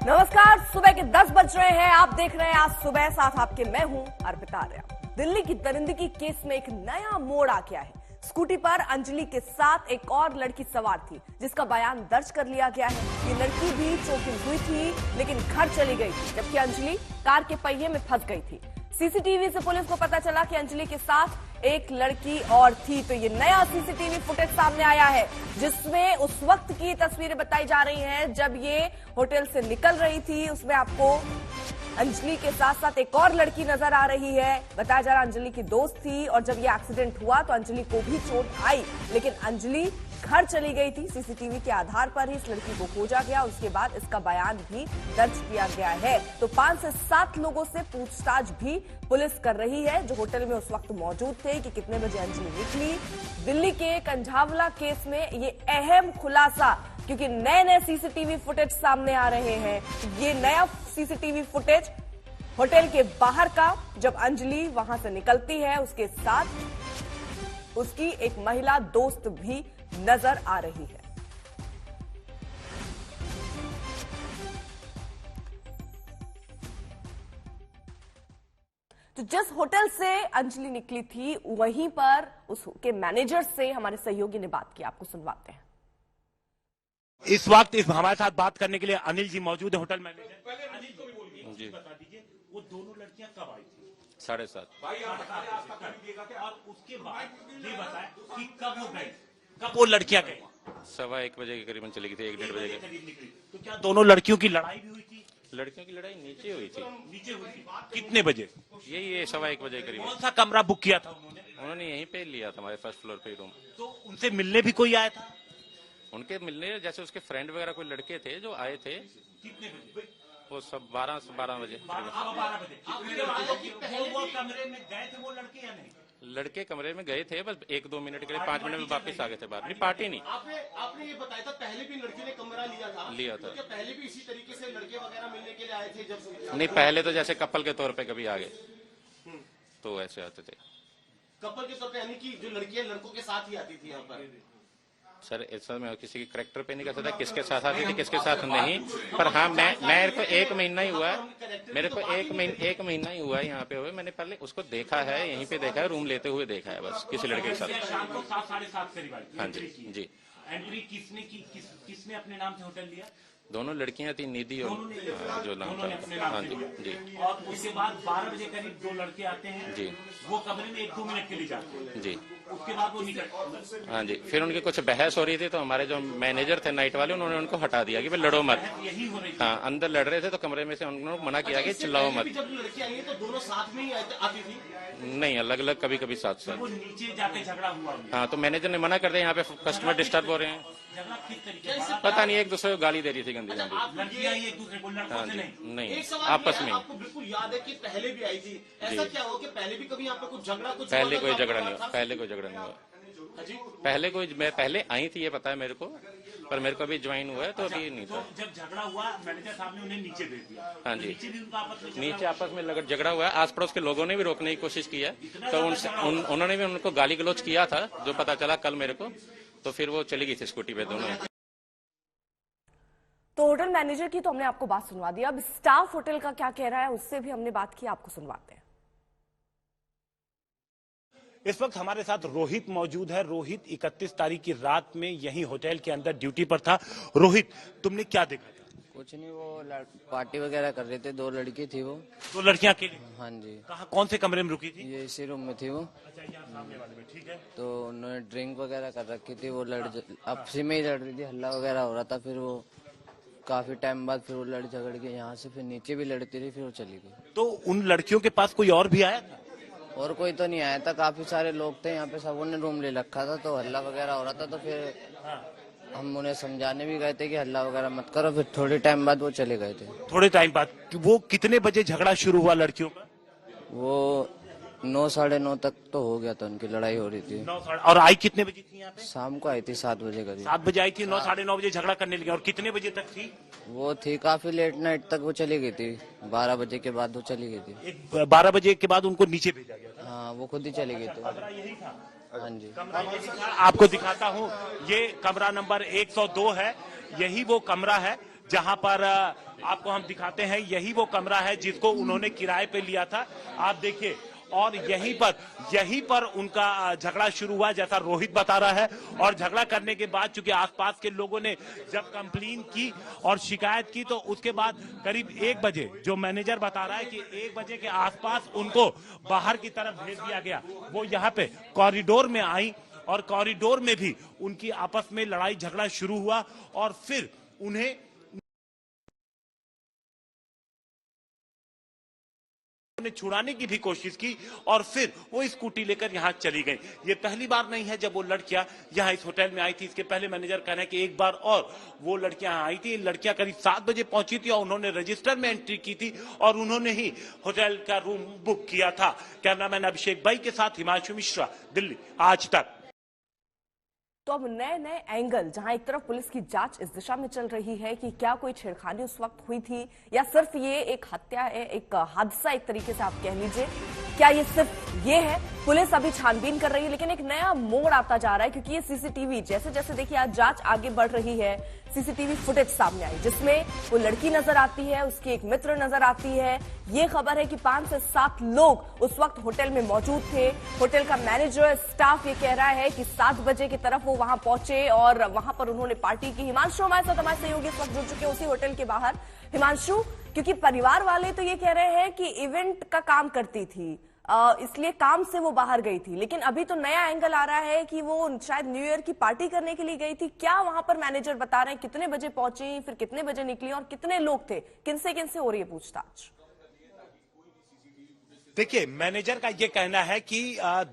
नमस्कार, सुबह के 10 बज रहे हैं। आप देख रहे हैं आज सुबह, साथ आपके मैं हूं अर्पिता आर्या। दिल्ली की दरिंदगी केस में एक नया मोड़ आ गया है। स्कूटी पर अंजलि के साथ एक और लड़की सवार थी, जिसका बयान दर्ज कर लिया गया है। ये लड़की भी चोटिल हुई थी, लेकिन घर चली गई थी, जबकि अंजलि कार के पहिए में फंस गई थी। सीसीटीवी से पुलिस को पता चला कि अंजलि के साथ एक लड़की और थी। तो ये नया सीसीटीवी फुटेज सामने आया है, जिसमें उस वक्त की तस्वीरें बताई जा रही हैं जब ये होटल से निकल रही थी। उसमें आपको अंजलि के साथ साथ एक और लड़की नजर आ रही है। बताया जा रहा अंजलि की दोस्त थी, और जब ये एक्सीडेंट हुआ तो अंजलि को भी चोट आई, लेकिन अंजलि घर चली गई थी। सीसीटीवी के आधार पर ही इस लड़की को खोजा गया, उसके बाद इसका बयान भी दर्ज किया गया है। तो 5 से 7 लोगों से पूछताछ भी पुलिस कर रही है, जो होटल में उस वक्त मौजूद थे, कि कितने बजे अंजलि निकली। दिल्ली के कंझावला केस में ये अहम खुलासा, क्योंकि नए नए सीसीटीवी फुटेज सामने आ रहे हैं। ये नया सीसीटीवी फुटेज होटल के बाहर का, जब अंजलि वहां से निकलती है, उसके साथ उसकी एक महिला दोस्त भी नजर आ रही है। तो जिस होटल से अंजलि निकली थी, वहीं पर उसके मैनेजर से हमारे सहयोगी ने बात की। आपको सुनवाते हैं। इस वक्त हमारे साथ बात करने के लिए अनिल जी मौजूद है, होटल मैनेजर। अनिल को भी बोलिए, जी बता दीजिए, वो दोनों लड़कियां कब आई थी? 7:30। और उसके बाद ये बताएं कि कब वो गई, कब वो लड़कियां गई? 1:15 बजे के करीबन चली गई थी, 1-1:30 बजे के करीब निकली। तो क्या दोनों लड़कियों की लड़ाई भी हुई थी? लड़कियों की लड़ाई नीचे हुई थी। नीचे हुई थी। कितने बजे? यही 1:15 बजे के करीब। कौन सा कमरा बुक किया था उन्होंने यहीं पे लिया था, हमारे फर्स्ट फ्लोर पे रूम। तो उनसे मिलने भी कोई आया था? उनके मिलने जैसे उसके फ्रेंड वगैरह कोई लड़के थे जो आए थे। कितने बजे? वो सब 12 बजे। 12 बजे। वो कमरे में गए थे वो लड़के या नहीं? लड़के कमरे में गए थे, बस 1-2 मिनट के लिए, 5 मिनट में वापस आ गए थे बाहर। नहीं, पार्टी नहीं। आपने ये बताया था पहले भी लड़की ने कमरा लिया था। तो पहले भी इसी तरीके से लड़के वगैरह मिलने के लिए आए थे जब? नहीं, पहले तो जैसे कपल के तौर पे कभी आ गए, तो ऐसे आते थे। कपल के तौर पे, यानी कि जो लड़कियां लड़कों के साथ ही आती थी यहाँ पर? सर, ऐसा मैं किसी के करेक्टर पे नहीं कह सकता किसके साथ आती थी किसके साथ नहीं, पर हाँ, मेरे को 1 महीना ही हुआ है। मेरे को एक महीना ही हुआ है यहाँ पे हुए। मैंने पहले उसको देखा है, यहीं पे देखा है, रूम लेते हुए देखा है, बस किसी लड़के के साथ। शाम को 7, 7:30 करीब आई। हाँ जी, जी। एंट्री किसने की? किसने अपने नाम से होटल लिया? दोनों लड़कियां थी, निधि और जो नाम था। हाँ जी, जी। और उसके बाद 12 बजे करीब 2 लड़के आते हैं जी। वो कमरे में 1-2 मिनट के लिए जाते हैं जी। उसके बाद वो निकल। हाँ जी, फिर उनकी कुछ बहस हो रही थी, तो हमारे जो मैनेजर थे नाइट वाले, उन्होंने उनको हटा दिया कि भाई लड़ो मत। यही हो रही थी। हाँ, अंदर लड़ रहे थे, तो कमरे में से उन्होंने मना किया कि चिल्लाओ मत। जब लड़की आई है तो दोनों साथ में ही आती थी? नहीं, अलग अलग, कभी कभी साथ साथ। वो नीचे जाके झगड़ा हुआ। हाँ, तो मैनेजर ने मना कर दिया, यहाँ पे कस्टमर डिस्टर्ब हो रहे हैं। झगड़ा किस तरीके से? पता नहीं, एक दूसरे को गाली दे रही थी, गंदी गंदी। लड़कियां ही एक दूसरे को, लड़कों हाँ से जी, नहीं? नहीं, एक सवाल आपस में। आपको बिल्कुल याद है कि पहले भी आई थी, ऐसा क्या हो कि पहले भी कभी यहाँ पे कुछ झगड़ा पहले कोई झगड़ा नहीं हुआ, पहले कोई झगड़ा नहीं हुआ। मैं पहले आई थी, ये पता है मेरे को, पर मेरे को अभी ज्वाइन हुआ है, तो अभी नहीं था। तो जब झगड़ा हुआ, मैनेजर साहब ने उन्हें नीचे भेज दिया। हाँ जी, नीचे भी उनका आपस में झगड़ा हुआ है। आस पड़ोस के लोगों ने भी रोकने की कोशिश की है, तो उन्होंने भी उनको गाली गलौज किया था, जो पता चला कल मेरे को। तो फिर वो चली गई थी स्कूटी पे दोनों। तो होटल मैनेजर की तो हमने आपको बात सुनवा दी। अब स्टाफ होटल का क्या कह रहा है, उससे भी हमने बात की, आपको सुनवाते हैं। इस वक्त हमारे साथ रोहित मौजूद है। रोहित 31 तारीख की रात में यहीं होटल के अंदर ड्यूटी पर था। रोहित, तुमने क्या देखा? कुछ नहीं, वो पार्टी वगैरह कर रहे थे, 2 लड़की थी वो। 2 लड़कियां अकेली? हाँ जी। कहाँ, कौन से कमरे में रुकी थी? ये इसी रूम में थी वो। अच्छा, यहाँ सामने वाले में, ठीक है। तो उन्होंने ड्रिंक वगैरह कर रखी थी, वो आपसी में ही लड़ रही थी, हल्ला वगैरह हो रहा था। फिर वो काफी टाइम बाद फिर वो लड़ झगड़ के यहाँ से फिर नीचे भी लड़ती रही, फिर वो चली गई। तो उन लड़कियों के पास कोई और भी आया था? और कोई तो नहीं आया था, काफी सारे लोग थे यहाँ पे, सबों ने रूम ले रखा था, तो हल्ला वगैरह हो रहा था। तो फिर हम उन्हें समझाने भी गए थे कि हल्ला वगैरह मत करो, फिर थोड़े टाइम बाद वो चले गए थे। थोड़े टाइम बाद? वो कितने बजे झगड़ा शुरू हुआ लड़कियों का? वो 9, 9:30 तक तो हो गया था, उनकी लड़ाई हो रही थी। 9, और आई कितने बजे थी यहाँ पे? शाम को आई थी 7 बजे करीब। 7 बजे आई थी, 9, 9:30 बजे झगड़ा करने लगी। और कितने बजे तक थी? वो थी काफी लेट नाइट तक, वो चली गई थी। 12 बजे के बाद वो चली गई थी। 12 बजे के बाद उनको नीचे भेजा गया था? हाँ, वो खुद ही चली गई थी। यही था? हाँ जी। आपको दिखाता हूँ, ये कमरा नंबर 102 है। यही वो कमरा है जहां पर आपको हम दिखाते हैं, यही वो कमरा है जिसको उन्होंने किराए पे लिया था। आप देखिए, और यहीं पर उनका झगड़ा शुरू हुआ, जैसा रोहित बता रहा है। और झगड़ा करने के बाद चूंकि आसपास के लोगों ने जब कंप्लेन की और शिकायत की, तो उसके बाद करीब 1 बजे, जो मैनेजर बता रहा है कि 1 बजे के आसपास उनको बाहर की तरफ भेज दिया गया। वो यहाँ पे कॉरिडोर में आई और कॉरिडोर में भी उनकी आपस में लड़ाई झगड़ा शुरू हुआ और फिर उन्हें छुड़ाने की भी कोशिश की और फिर वो स्कूटी लेकर यहां चली गई। ये पहली बार नहीं है जब वो लड़कियां यहां इस होटल में आई थी। इसके पहले मैनेजर कह रहे हैं कि एक बार और वो लड़कियां आई थी। लड़कियां करीब 7 बजे पहुंची थी और उन्होंने रजिस्टर में एंट्री की थी और उन्होंने ही होटल का रूम बुक किया था। कैमरामैन अभिषेक भाई के साथ हिमांशु मिश्रा, दिल्ली, आज तक। तो अब नए नए एंगल, जहां एक तरफ पुलिस की जांच इस दिशा में चल रही है कि क्या कोई छेड़खानी उस वक्त हुई थी या सिर्फ ये एक हत्या है, एक हादसा एक तरीके से आप कह लीजिए। क्या ये सिर्फ ये है? पुलिस अभी छानबीन कर रही है, लेकिन एक नया मोड़ आता जा रहा है क्योंकि ये सीसीटीवी, जैसे जैसे देखिए आज जांच आगे बढ़ रही है, सीसीटीवी फुटेज सामने आई जिसमें वो लड़की नजर आती है, उसकी एक मित्र नजर आती है। ये खबर है कि 5 से 7 लोग उस वक्त होटल में मौजूद थे। होटल का मैनेजर, स्टाफ ये कह रहा है कि 7 बजे की तरफ वो वहां पहुंचे और वहां पर उन्होंने पार्टी की। हिमांशु हमारे साथ, हमारे सहयोगी इस वक्त जुड़ चुके उसी होटल के बाहर। हिमांशु, क्योंकि परिवार वाले तो ये कह रहे हैं कि इवेंट का काम करती थी, इसलिए काम से वो बाहर गई थी, लेकिन अभी तो नया एंगल आ रहा है कि वो शायद न्यू ईयर की पार्टी करने के लिए गई थी। क्या वहां पर मैनेजर बता रहे हैं कितने बजे पहुंची, फिर कितने बजे निकली और कितने लोग थे, किनसे किनसे हो रही है पूछताछ? देखिए, मैनेजर का ये कहना है कि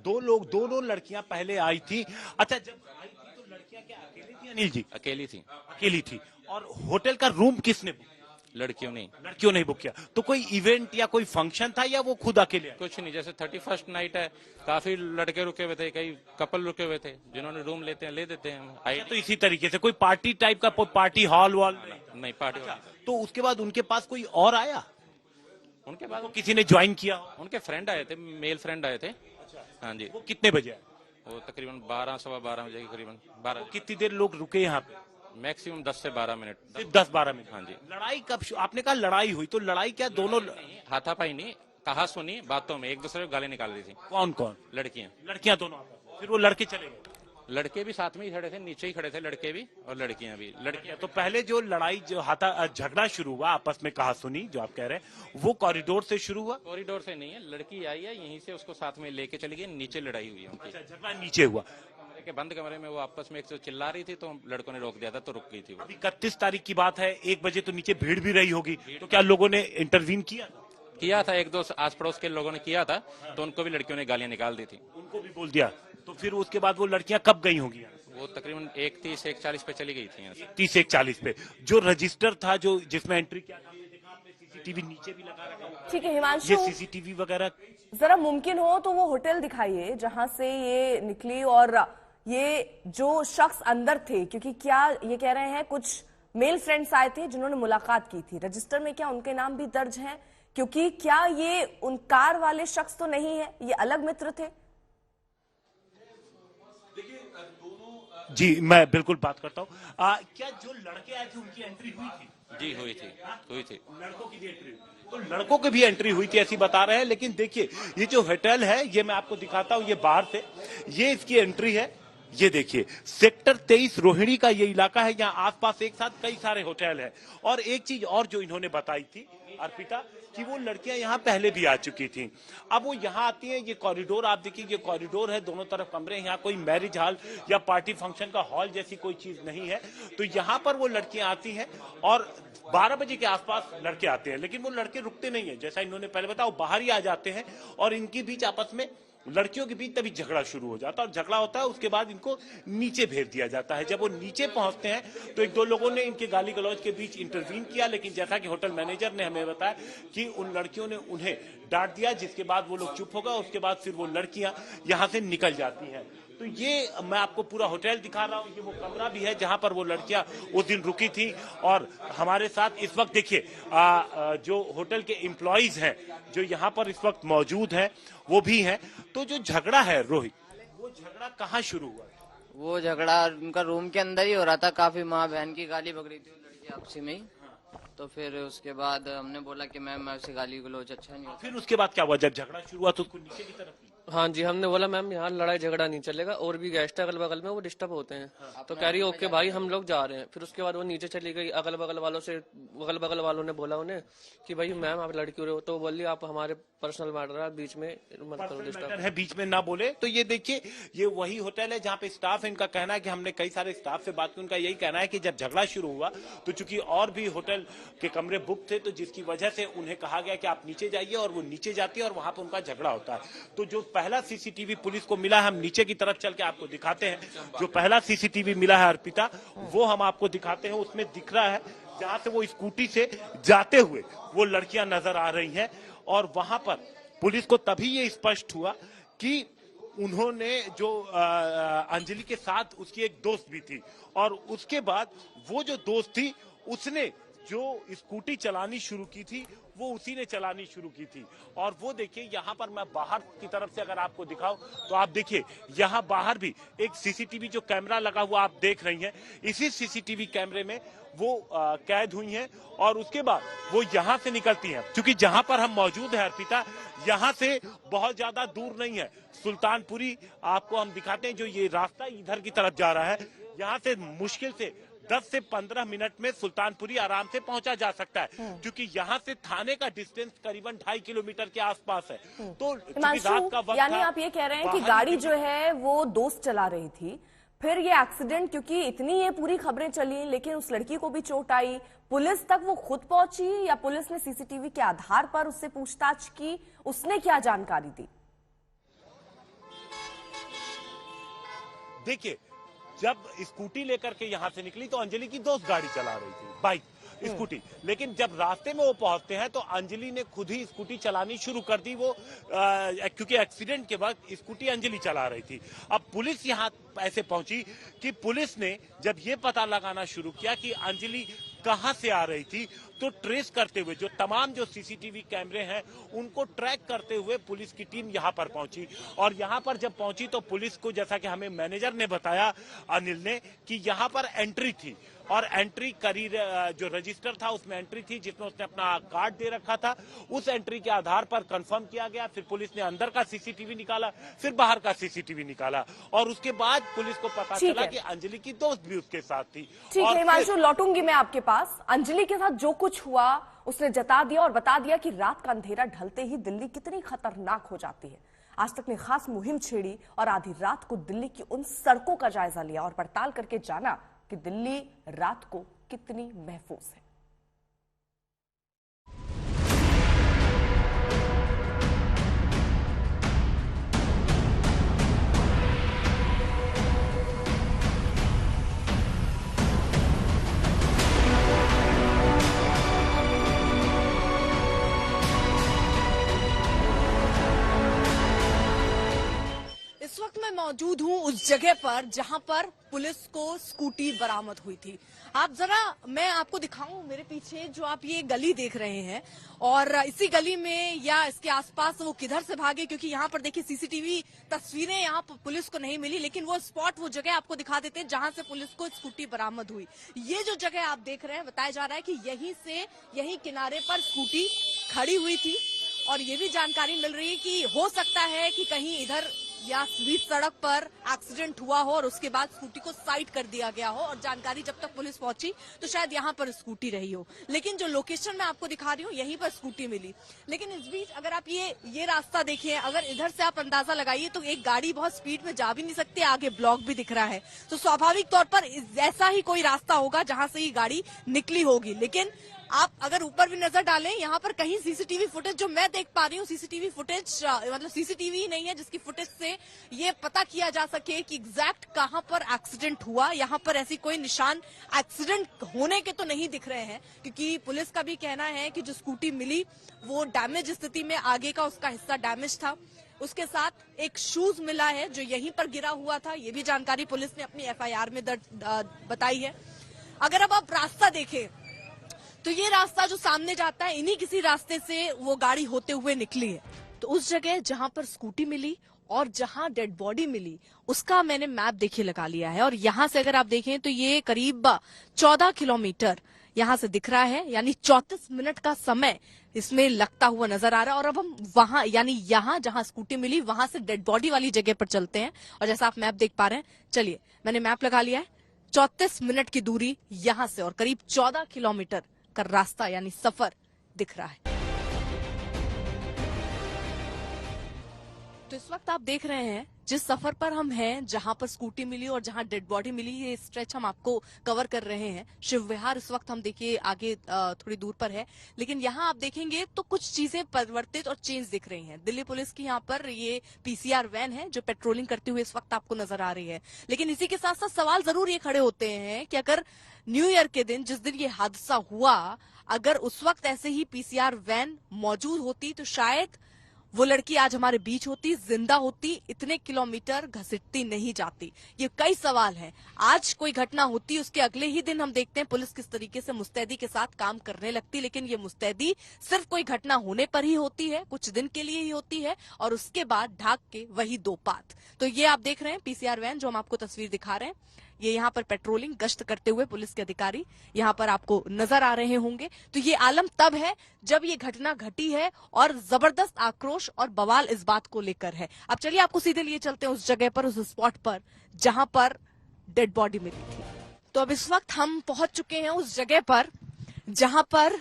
दोनों लड़कियां पहले आई थी। अच्छा, जब आई थी तो लड़कियां क्या अकेली थी अनिल जी? अकेली थी। और होटल का रूम किसने बुक? लड़कियों ने बुक किया। तो कोई इवेंट या कोई फंक्शन था या वो खुद अकेले? कुछ नहीं, जैसे 31st नाइट है, काफी लड़के रुके हुए थे, कई कपल रुके हुए थे, जिन्होंने रूम ले देते हैं। तो इसी तरीके से कोई पार्टी टाइप का, पार्टी हॉल वॉल नहीं, पार्टी। तो उसके बाद उनके पास कोई और आया? उनके बाद किसी ने ज्वाइन किया? उनके फ्रेंड आए थे, मेल फ्रेंड आए थे। हाँ जी। वो कितने बजे आए? वो तकरीबन 12, सवा 12 बजे के करीबन। 12। कितनी देर लोग रुके यहाँ पे? मैक्सिमम 10 से 12 मिनट। 10-12 मिनट। हाँ जी। लड़ाई कब? आपने कहा लड़ाई हुई, तो लड़ाई क्या दोनों हाथापाई नहीं, कहा सुनी बातों में एक दूसरे को गाली निकाल रही थी। कौन? लड़कियां दोनों। फिर वो लड़के चले गए? लड़के भी साथ में ही खड़े थे, नीचे ही खड़े थे लड़के भी और लड़कियां भी। लड़कियां तो पहले जो लड़ाई, जो झगड़ा शुरू हुआ आपस में, कहा सुनी जो आप कह रहे हैं, वो कॉरिडोर से शुरू हुआ? कॉरिडोर से नहीं है, लड़की आई है यहीं से, उसको साथ में लेके चली गई, नीचे लड़ाई हुई है उनकी। झगड़ा नीचे हुआ? के बंद कमरे में वो आपस में एक से चिल्ला रही थी, तो लड़कों ने रोक दिया था, तो रुक गई थी वो। 31 तारीख की बात है, 1 बजे तो नीचे भीड़ भी रही होगी, तो क्या लोगों ने इंटरवीन किया था? 1-2 आस पड़ोस के लोगों ने किया था, तो उनको भी लड़कियों ने गालियां निकाल दी थी। उनको भी बोल दिया? तो फिर उसके बाद वो लड़कियां कब गई होंगी? वो तकरीबन 1:30 1:40 पे चली गई थी। 1:30-1:40 पे जो रजिस्टर था, जो जिसमें एंट्री किया था, सीसीटीवी नीचे भी लगा रखा। ठीक है हिमांशु, ये सीसीटीवी वगैरह जरा मुमकिन हो तो वो होटल दिखाइए जहां से ये निकली और ये जो शख्स अंदर थे, क्योंकि क्या ये कह रहे हैं कुछ मेल फ्रेंड्स आए थे जिन्होंने मुलाकात की थी। रजिस्टर में क्या उनके नाम भी दर्ज हैं? क्योंकि क्या ये उन कार वाले शख्स तो नहीं है, ये अलग मित्र थे? जी, मैं बिल्कुल बात करता हूँ। क्या जो लड़के आए थे उनकी एंट्री हुई थी? जी हुई थी। लड़कों की भी एंट्री हुई? तो लड़कों की भी एंट्री हुई थी ऐसी बता रहे हैं। लेकिन देखिए, ये जो होटल है, ये मैं आपको दिखाता हूँ, ये बाहर से ये इसकी एंट्री है। ये देखिए, सेक्टर 23 रोहिणी का ये इलाका है। यहाँ आसपास एक साथ कई सारे होटल है। और एक चीज और जो इन्होंने बताई थी अर्पिता, कि वो लड़कियां यहाँ पहले भी आ चुकी थी। अब वो यहाँ आती हैं, ये कॉरिडोर आप देखिए, ये कॉरिडोर है, दोनों तरफ कमरे हैं। यहाँ कोई मैरिज हॉल या पार्टी फंक्शन का हॉल जैसी कोई चीज नहीं है। तो यहाँ पर वो लड़कियां आती हैं और 12 बजे के आसपास लड़के आते हैं, लेकिन वो लड़के रुकते नहीं है। जैसा इन्होंने पहले बताया, वो बाहर ही आ जाते हैं और इनके बीच आपस में, लड़कियों के बीच तभी झगड़ा शुरू हो जाता है। और झगड़ा होता है, उसके बाद इनको नीचे भेज दिया जाता है। जब वो नीचे पहुंचते हैं तो 1-2 लोगों ने इनके गाली गलौज के बीच इंटरवीन किया, लेकिन जैसा कि होटल मैनेजर ने हमें बताया कि उन लड़कियों ने उन्हें डांट दिया, जिसके बाद वो लोग चुप हो गए। उसके बाद फिर वो लड़कियां यहां से निकल जाती हैं। तो ये मैं आपको पूरा होटल दिखा रहा हूँ। ये वो कमरा भी है जहां पर वो लड़कियां उस दिन रुकी थी। और हमारे साथ इस वक्त देखिए जो होटल के एम्प्लॉइज हैं, जो यहाँ पर इस वक्त मौजूद हैं, वो भी हैं। तो जो झगड़ा है रोहित, वो झगड़ा कहाँ शुरू हुआ? वो झगड़ा उनका रूम के अंदर ही हो रहा था। काफी माँ बहन की गाली बक रही थी, वो लड़की आपसी में ही। तो फिर उसके बाद हमने बोला कि मैम ऐसे गाली गलौज अच्छा नहीं होता। फिर उसके बाद क्या हुआ? जब झगड़ा शुरू हुआ तो उसको नीचे की तरफ हाँ जी, हमने बोला मैम यहाँ लड़ाई झगड़ा नहीं चलेगा, और भी गेस्ट अगल बगल में वो डिस्टर्ब होते हैं। तो कह रही ओके भाई हम लोग जा रहे हैं। फिर उसके बाद वो नीचे चली गई। अगल बगल वालों ने बोला उन्हें कि भाई मैम आप लड़की हो, तो बोली आप हमारे पर्सनल मैटर है, बीच में मत करो डिस्टर्ब है, बीच में ना बोले। तो ये देखिए, ये वही होटल है जहाँ पे स्टाफ है, इनका कहना है कि हमने कई सारे स्टाफ से बात की, उनका यही कहना है कि जब झगड़ा शुरू हुआ तो चूंकि और भी होटल के कमरे बुक थे, तो जिसकी वजह से उन्हें कहा गया कि आप नीचे जाइए, और वो नीचे जाती है और वहां पर उनका झगड़ा होता है। तो जो पहला सीसीटीवी पुलिस को मिला है, हम नीचे की तरफ चल के आपको दिखाते हैं। जो पहला सीसीटीवी मिला है अर्पिता, वो हम आपको दिखाते हैं। उसमें दिख रहा है जहां से वो स्कूटी से जाते हुए वो लड़कियां नजर आ रही हैं, और वहां पर पुलिस को तभी ये स्पष्ट हुआ कि उन्होंने जो अंजलि के साथ उसकी एक दोस्त भी थी, और उसके बाद वो जो दोस्त थी उसने जो स्कूटी चलानी शुरू की थी वो उसी ने चलानी शुरू की थी। और वो देखिए, यहाँ पर मैं बाहर की तरफ से अगर आपको दिखाऊं तो आप देखिए यहाँ बाहर भी एक सीसीटीवी जो कैमरा लगा हुआ आप देख रही हैं, इसी सीसीटीवी कैमरे में वो कैद हुई हैं, और उसके बाद वो यहाँ से निकलती हैं। क्योंकि जहां पर हम मौजूद है अर्पिता, यहाँ से बहुत ज्यादा दूर नहीं है सुल्तानपुरी। आपको हम दिखाते हैं, जो ये रास्ता इधर की तरफ जा रहा है, यहाँ से मुश्किल से 10 से 15 मिनट में सुल्तानपुरी आराम से पहुंचा जा सकता है, क्योंकि यहाँ से थाने का डिस्टेंस करीबन 2.5 किलोमीटर के आसपास है। तो रात का वक्त, यानी आप ये कह रहे हैं कि गाड़ी जो है वो दोस्त चला रही थी, फिर ये एक्सीडेंट, क्योंकि इतनी ये पूरी खबरें चली, लेकिन उस लड़की को भी चोट आई, पुलिस तक वो खुद पहुंची या पुलिस ने सीसीटीवी के आधार पर उससे पूछताछ की? उसने क्या जानकारी दी? देखिए, जब स्कूटी लेकर के यहां से निकली तो अंजलि की दोस्त गाड़ी चला रही थी, बाइक स्कूटी। लेकिन जब रास्ते में वो पहुंचते हैं तो अंजलि ने खुद ही स्कूटी चलानी शुरू कर दी। वो क्योंकि एक्सीडेंट के वक्त स्कूटी अंजलि चला रही थी। अब पुलिस यहां ऐसे पहुंची कि पुलिस ने जब ये पता लगाना शुरू किया कि अंजलि कहां से आ रही थी, तो ट्रेस करते हुए जो तमाम जो सीसीटीवी कैमरे हैं उनको ट्रैक करते हुए पुलिस की टीम यहां पर पहुंची। और यहां पर जब पहुंची तो पुलिस को, जैसा कि हमें मैनेजर ने बताया अनिल ने, कि यहां पर एंट्री थी, और एंट्री करी जो रजिस्टर था उसमें एंट्री थी जिसमें उसने अपना कार्ड दे रखा था। उस एंट्री के आधार पर कंफर्म किया गया। फिर पुलिस ने अंदर का सीसीटीवी निकाला, फिर बाहर का सीसीटीवी निकाला, और उसके बाद पुलिस को पता चला कि अंजलि की दोस्त भी उसके साथ थी। ठीक है हिमांशु, लौटूंगी मैं आपके पास। अंजलि के साथ जो कुछ हुआ उसने जता दिया और बता दिया कि रात का अंधेरा ढलते ही दिल्ली कितनी खतरनाक हो जाती है। आज तक ने खास मुहिम छेड़ी और आधी रात को दिल्ली की उन सड़कों का जायजा लिया और पड़ताल करके जाना कि दिल्ली रात को कितनी महफूज है। इस वक्त मैं मौजूद हूं उस जगह पर जहां पर पुलिस को स्कूटी बरामद हुई थी। आप जरा, मैं आपको दिखाऊं मेरे पीछे जो आप ये गली देख रहे हैं, और इसी गली में या इसके आसपास वो किधर से भागे, क्योंकि यहाँ पर देखिए सीसीटीवी तस्वीरें यहाँ पर पुलिस को नहीं मिली, लेकिन वो स्पॉट, वो जगह आपको दिखा देते हैं जहां से पुलिस को स्कूटी बरामद हुई। ये जो जगह आप देख रहे हैं, बताया जा रहा है कि यहीं किनारे पर स्कूटी खड़ी हुई थी, और ये भी जानकारी मिल रही है कि हो सकता है कि कहीं इधर या बीच सड़क पर एक्सीडेंट हुआ हो और उसके बाद स्कूटी को साइड कर दिया गया हो, और जानकारी जब तक पुलिस पहुंची तो शायद यहाँ पर स्कूटी रही हो। लेकिन जो लोकेशन मैं आपको दिखा रही हूँ, यहीं पर स्कूटी मिली। लेकिन इस बीच अगर आप ये रास्ता देखिए, अगर इधर से आप अंदाजा लगाइए तो एक गाड़ी बहुत स्पीड में जा भी नहीं सकती, आगे ब्लॉक भी दिख रहा है, तो स्वाभाविक तौर पर ऐसा ही कोई रास्ता होगा जहां से ये गाड़ी निकली होगी। लेकिन आप अगर ऊपर भी नजर डालें, यहाँ पर कहीं सीसीटीवी फुटेज जो मैं देख पा रही हूँ, सीसीटीवी फुटेज मतलब सीसीटीवी ही नहीं है जिसकी फुटेज से ये पता किया जा सके कि एग्जैक्ट कहां पर एक्सीडेंट हुआ। यहाँ पर ऐसी कोई निशान एक्सीडेंट होने के तो नहीं दिख रहे हैं, क्योंकि पुलिस का भी कहना है कि जो स्कूटी मिली वो डैमेज स्थिति में, आगे का उसका हिस्सा डैमेज था। उसके साथ एक शूज मिला है जो यहीं पर गिरा हुआ था, ये भी जानकारी पुलिस ने अपनी FIR में बताई है। अगर अब आप रास्ता देखें तो ये रास्ता जो सामने जाता है, इन्हीं किसी रास्ते से वो गाड़ी होते हुए निकली है। तो उस जगह जहां पर स्कूटी मिली और जहां डेड बॉडी मिली, उसका मैंने मैप देखिए लगा लिया है, और यहां से अगर आप देखें तो ये करीब 14 किलोमीटर यहां से दिख रहा है, यानी 34 मिनट का समय इसमें लगता हुआ नजर आ रहा है। और अब हम वहां यानी यहां जहां स्कूटी मिली वहां से डेड बॉडी वाली जगह पर चलते हैं। और जैसा आप मैप देख पा रहे हैं, चलिए मैंने मैप लगा लिया है। 34 मिनट की दूरी यहां से और करीब 14 किलोमीटर का रास्ता यानी सफर दिख रहा है। तो इस वक्त आप देख रहे हैं जिस सफर पर हम हैं, जहां पर स्कूटी मिली और जहां डेड बॉडी मिली, ये स्ट्रेच हम आपको कवर कर रहे हैं। शिव विहार इस वक्त हम देखिए आगे थोड़ी दूर पर है, लेकिन यहां आप देखेंगे तो कुछ चीजें परिवर्तित और चेंज दिख रही हैं। दिल्ली पुलिस की यहां पर ये पीसीआर वैन है जो पेट्रोलिंग करते हुए इस वक्त आपको नजर आ रही है। लेकिन इसी के साथ साथ सवाल जरूर ये खड़े होते हैं कि अगर न्यू ईयर के दिन जिस दिन ये हादसा हुआ, अगर उस वक्त ऐसे ही पीसीआर वैन मौजूद होती तो शायद वो लड़की आज हमारे बीच होती, जिंदा होती, इतने किलोमीटर घसीटती नहीं जाती। ये कई सवाल हैं। आज कोई घटना होती, उसके अगले ही दिन हम देखते हैं पुलिस किस तरीके से मुस्तैदी के साथ काम करने लगती, लेकिन ये मुस्तैदी सिर्फ कोई घटना होने पर ही होती है, कुछ दिन के लिए ही होती है और उसके बाद ढाक के वही दो पात। तो ये आप देख रहे हैं पीसीआर वैन जो हम आपको तस्वीर दिखा रहे हैं, ये यहाँ पर पेट्रोलिंग गश्त करते हुए पुलिस के अधिकारी यहाँ पर आपको नजर आ रहे होंगे। तो ये आलम तब है जब ये घटना घटी है और जबरदस्त आक्रोश और बवाल इस बात को लेकर है। अब चलिए आपको सीधे लिए चलते हैं उस जगह पर, उस स्पॉट पर जहां पर डेड बॉडी मिली थी। तो अब इस वक्त हम पहुंच चुके हैं उस जगह पर जहां पर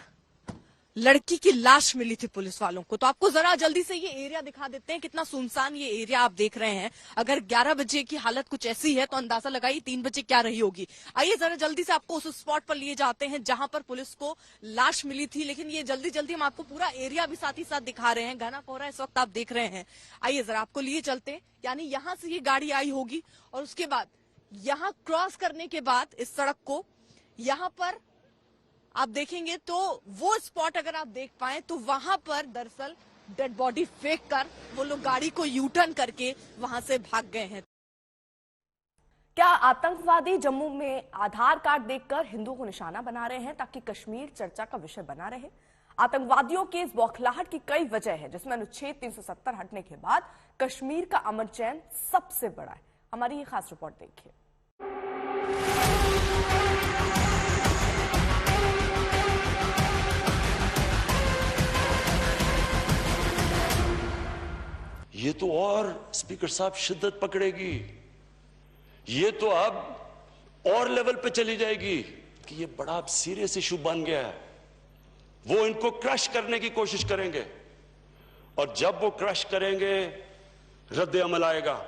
लड़की की लाश मिली थी पुलिस वालों को। तो आपको जरा जल्दी से ये एरिया दिखा देते हैं, कितना सुनसान ये एरिया आप देख रहे हैं। अगर 11 बजे की हालत कुछ ऐसी है तो अंदाजा लगाइए 3 बजे क्या रही होगी। आइए जरा जल्दी से आपको उस स्पॉट पर लिए जाते हैं जहां पर पुलिस को लाश मिली थी। लेकिन ये जल्दी जल्दी हम आपको पूरा एरिया भी साथ ही साथ दिखा रहे हैं। घना कोहरा इस वक्त आप देख रहे हैं। आइए जरा आपको लिए चलते हैं, यानी यहां से ये गाड़ी आई होगी और उसके बाद यहां क्रॉस करने के बाद इस सड़क को यहां पर आप देखेंगे तो वो स्पॉट अगर आप देख पाए तो वहां पर दरअसल डेड बॉडी फेंक कर वो लोग गाड़ी को यू टर्न करके वहां से भाग गए हैं। क्या आतंकवादी जम्मू में आधार कार्ड देखकर हिंदुओं को निशाना बना रहे हैं ताकि कश्मीर चर्चा का विषय बना रहे? आतंकवादियों की इस बौखलाहट की कई वजह है, जिसमें अनुच्छेद 370 हटने के बाद कश्मीर का अमन चैन सबसे बड़ा है। हमारी ये खास रिपोर्ट देखिए। ये तो और स्पीकर साहब शिद्दत पकड़ेगी, ये तो अब और लेवल पे चली जाएगी कि ये बड़ा सीरियस इशू बन गया है। वो इनको क्रश करने की कोशिश करेंगे और जब वो क्रश करेंगे रद्द अमल आएगा।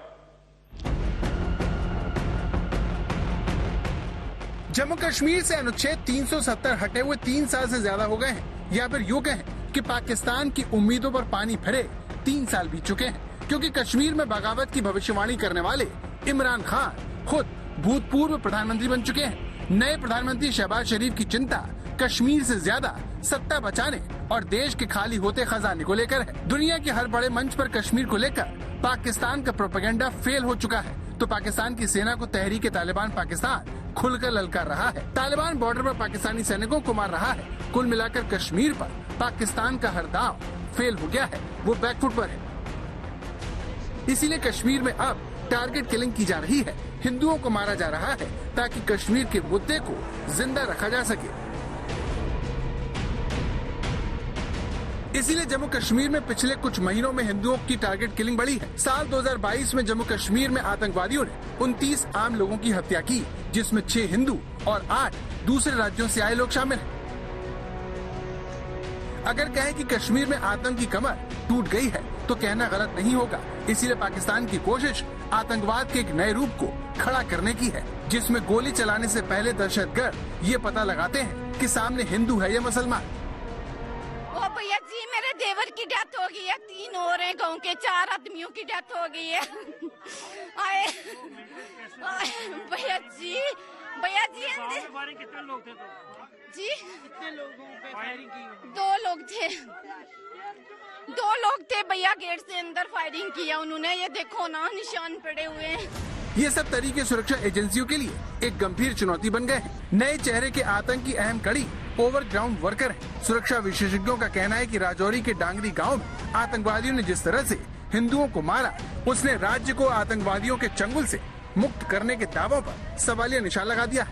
जम्मू कश्मीर से अनुच्छेद 370 हटे हुए 3 साल से ज्यादा हो गए हैं, या फिर यूं कहें कि पाकिस्तान की उम्मीदों पर पानी फिरे 3 साल बीत चुके हैं, क्योंकि कश्मीर में बगावत की भविष्यवाणी करने वाले इमरान खान खुद भूतपूर्व प्रधानमंत्री बन चुके हैं। नए प्रधानमंत्री शहबाज शरीफ की चिंता कश्मीर से ज्यादा सत्ता बचाने और देश के खाली होते खजाने को लेकर है। दुनिया के हर बड़े मंच पर कश्मीर को लेकर पाकिस्तान का प्रोपेगेंडा फेल हो चुका है, तो पाकिस्तान की सेना को तहरीक तालिबान पाकिस्तान खुलकर ललकार रहा है। तालिबान बॉर्डर पर पाकिस्तानी सैनिकों को मार रहा है। कुल मिलाकर कश्मीर पर पाकिस्तान का हर दांव फेल हो गया है, वो बैकफुट पर है। इसीलिए कश्मीर में अब टारगेट किलिंग की जा रही है, हिंदुओं को मारा जा रहा है ताकि कश्मीर के मुद्दे को जिंदा रखा जा सके। इसीलिए जम्मू कश्मीर में पिछले कुछ महीनों में हिंदुओं की टारगेट किलिंग बढ़ी है। साल 2022 में जम्मू कश्मीर में आतंकवादियों ने 29 आम लोगों की हत्या की, जिसमें 6 हिंदू और 8 दूसरे राज्यों से आए लोग शामिल हैं। अगर कहें कि कश्मीर में आतंक की कमर टूट गई है तो कहना गलत नहीं होगा। इसीलिए पाकिस्तान की कोशिश आतंकवाद के एक नए रूप को खड़ा करने की है, जिसमें गोली चलाने से पहले दहशतगर्द ये पता लगाते हैं कि सामने हिंदू है या मुसलमान। ओ भैया जी, मेरे देवर की डेथ हो गई है, 3 और हैं, गाँव के 4 आदमियों की डेथ हो गई है। आए भैया जी, कितने लोग थे जी? कितने लोगों पे फायरिंग की? 2 लोग थे भैया, गेट से अंदर फायरिंग किया उन्होंने। ये देखो ना, निशान पड़े हुए हैं। ये सब तरीके सुरक्षा एजेंसियों के लिए एक गंभीर चुनौती बन गए हैं। नए चेहरे के आतंक की अहम कड़ी ओवरग्राउंड वर्कर है। सुरक्षा विशेषज्ञों का कहना है कि राजौरी के डांगरी गांव में आतंकवादियों ने जिस तरह से हिंदुओं को मारा, उसने राज्य को आतंकवादियों के चंगुल से मुक्त करने के दावों पर सवालिया निशान लगा दिया है।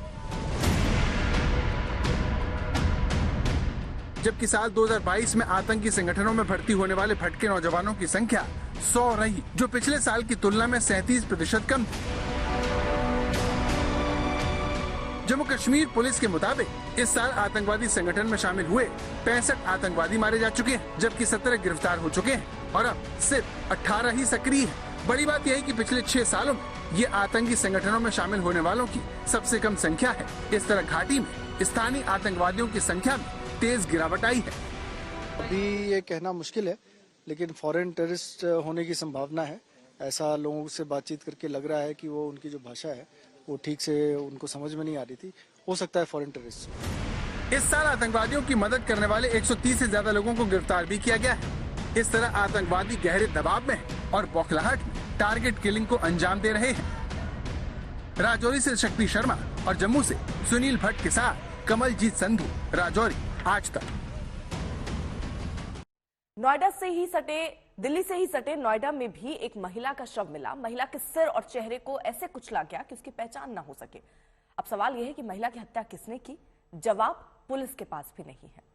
जबकि साल 2022 में आतंकी संगठनों में भर्ती होने वाले भटके नौजवानों की संख्या 100 रही, जो पिछले साल की तुलना में 37% कम थी। जम्मू कश्मीर पुलिस के मुताबिक इस साल आतंकवादी संगठन में शामिल हुए 65 आतंकवादी मारे जा चुके हैं, जबकि 17 गिरफ्तार हो चुके हैं और अब सिर्फ 18 ही सक्रिय हैं। बड़ी बात यह है कि पिछले 6 सालों में ये आतंकी संगठनों में शामिल होने वालों की सबसे कम संख्या है। इस तरह घाटी में स्थानीय आतंकवादियों की संख्या में तेज गिरावट आई है। अभी ये कहना मुश्किल है, लेकिन फॉरेन टेररिस्ट होने की संभावना है। ऐसा लोगों से बातचीत करके लग रहा है कि वो उनकी जो भाषा है वो ठीक से उनको समझ में नहीं आ रही थी। हो सकता है फॉरेन टेररिस्ट। इस साल आतंकवादियों की मदद करने वाले 130 से ज्यादा लोगों को गिरफ्तार भी किया गया है। इस तरह आतंकवादी गहरे दबाव में हैं और बौखलाहट में टारगेट किलिंग को अंजाम दे रहे हैं। राजौरी से शक्ति शर्मा और जम्मू से सुनील भट्ट के साथ कमलजीत संधू, राजौरी, आज तक। नोएडा से ही सटे दिल्ली से ही सटे नोएडा में भी एक महिला का शव मिला। महिला के सिर और चेहरे को ऐसे कुचला गया कि उसकी पहचान न हो सके। अब सवाल यह है कि महिला की हत्या किसने की? जवाब पुलिस के पास भी नहीं है।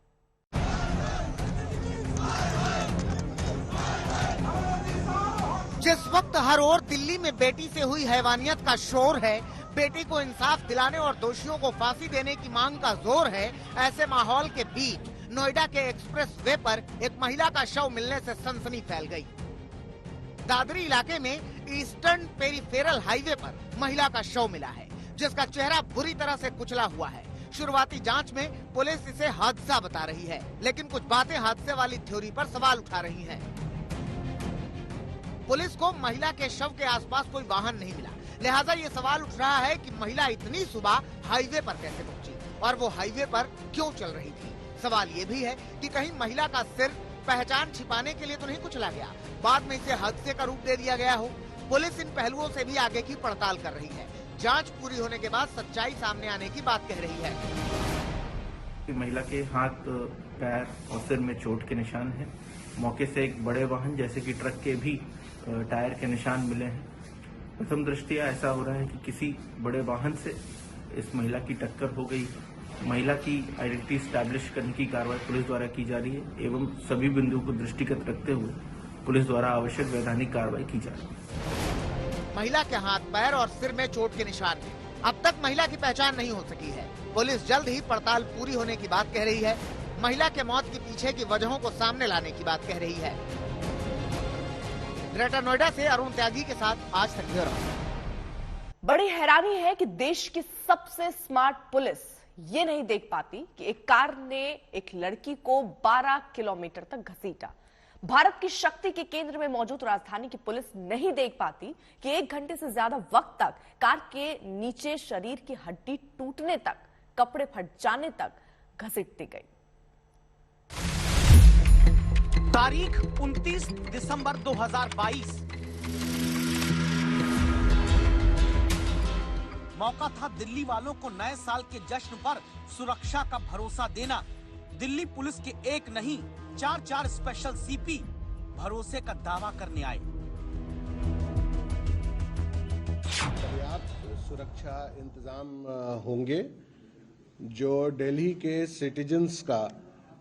जिस वक्त हर ओर दिल्ली में बेटी से हुई हैवानियत का शोर है, बेटी को इंसाफ दिलाने और दोषियों को फांसी देने की मांग का जोर है, ऐसे माहौल के बीच नोएडा के एक्सप्रेस वे पर एक महिला का शव मिलने से सनसनी फैल गई। दादरी इलाके में ईस्टर्न पेरिफेरल हाईवे पर महिला का शव मिला है, जिसका चेहरा बुरी तरह से कुचला हुआ है। शुरुआती जांच में पुलिस इसे हादसा बता रही है, लेकिन कुछ बातें हादसे वाली थ्योरी पर सवाल उठा रही हैं। पुलिस को महिला के शव के आसपास कोई वाहन नहीं मिला, लिहाजा ये सवाल उठ रहा है कि महिला इतनी सुबह हाईवे पर कैसे पहुंची और वो हाईवे पर क्यों चल रही थी। सवाल ये भी है कि कहीं महिला का सिर पहचान छिपाने के लिए तो नहीं कुचला गया, बाद में इसे हादसे का रूप दे दिया गया हो। पुलिस इन पहलुओं से भी आगे की पड़ताल कर रही है। जांच पूरी होने के बाद सच्चाई सामने आने की बात कह रही है। महिला के हाथ, पैर और सिर में चोट के निशान हैं। मौके से एक बड़े वाहन जैसे कि ट्रक के भी टायर के निशान मिले हैं। प्रथम दृष्टया ऐसा हो रहा है कि किसी बड़े वाहन से इस महिला की टक्कर हो गई। महिला की आइडेंटिटी स्टैब्लिश करने की कार्रवाई पुलिस द्वारा की जा रही है एवं सभी बिंदुओं को दृष्टिगत रखते हुए पुलिस द्वारा आवश्यक वैधानिक कार्रवाई की जा रही है। महिला के हाथ, पैर और सिर में चोट के निशान हैं। अब तक महिला की पहचान नहीं हो सकी है। पुलिस जल्द ही पड़ताल पूरी होने की बात कह रही है। महिला के मौत के पीछे की वजहों को सामने लाने की बात कह रही है। ग्रेटर नोएडा से अरुण त्यागी के साथ आज तक ब्यूरो। बड़ी हैरानी है कि देश की सबसे स्मार्ट पुलिस ये नहीं देख पाती कि एक कार ने एक लड़की को 12 किलोमीटर तक घसीटा। भारत की शक्ति के केंद्र में मौजूद राजधानी की पुलिस नहीं देख पाती कि 1 घंटे से ज्यादा वक्त तक कार के नीचे शरीर की हड्डी टूटने तक, कपड़े फट जाने तक घसीटती गई। तारीख 29 दिसंबर 2022। मौका था दिल्ली वालों को नए साल के जश्न पर सुरक्षा का भरोसा देना। दिल्ली पुलिस के एक नहीं 4 स्पेशल सीपी भरोसे का दावा करने आए। पर्याप्त सुरक्षा इंतजाम होंगे। जो दिल्ली के सिटीजन्स का